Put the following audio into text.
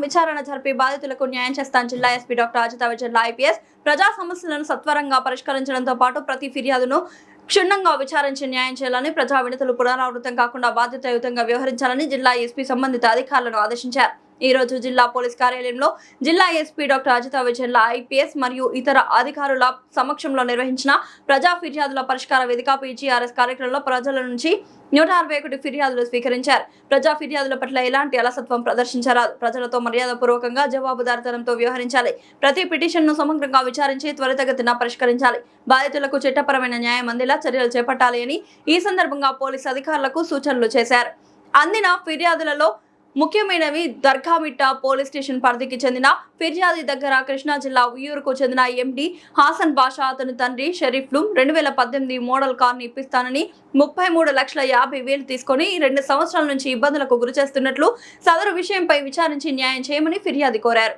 విచారణ జరిపి బాధితులకు న్యాయం చేస్తానని జిల్లా SP doctor Ajitha Vijay IPS ప్రజా సమస్యలను సత్వరంగా పరిష్కరించడంతో పాటు ప్రతి ఫిర్యాదును క్షుణ్ణంగా విచారించి న్యాయం చేయాలని, ప్రజా వినతులు పునరావృతం కాకుండా బాధ్యతాయుతంగా వ్యవహరించాలని జిల్లా ఎస్పీ సంబంధిత అధికారులను ఆదేశించారు. ఈ రోజు జిల్లా పోలీస్ కార్యాలయంలో జిల్లా SP doctor Ajitha Vijay IPS మరియు ఇతర అధికారుల సమక్షంలో నిర్వహించిన ప్రజా ఫిర్యాదుల పరిష్కార వేదిక పీజీఆర్ఎస్ కార్యక్రమంలో ప్రజల నుంచి 161 ఫిర్యాదులు స్వీకరించారు. ప్రజా ఫిర్యాదుల పట్ల ఎలాంటి అలసత్వం ప్రదర్శించరాదు. ప్రజలతో మర్యాదపూర్వకంగా జవాబుదారితనంతో వ్యవహరించాలి. ప్రతి పిటిషన్ను సమగ్రంగా విచారించి త్వరితగతిన పరిష్కరించాలి. బాధితులకు చట్టపరమైన న్యాయం అందేలా చర్యలు చేపట్టాలి అని ఈ సందర్భంగా పోలీసు అధికారులకు సూచనలు చేశారు. అందిన ఫిర్యాదులలో ముఖ్యమైనవి దర్గామిట్ట పోలీస్ స్టేషన్ పరిధికి చెందిన ఫిర్యాది దగ్గర కృష్ణా జిల్లా ఉయ్యూరుకు చెందిన ఎండి హాసన్ బాషా అతని తండ్రి షరీఫ్లు 2018 మోడల్ కార్ని ఇప్పిస్తానని 33,50,000 తీసుకొని 2 సంవత్సరాల నుంచి ఇబ్బందులకు గురి చేస్తున్నట్లు సదరు విషయంపై విచారించి న్యాయం చేయమని ఫిర్యాది కోరారు.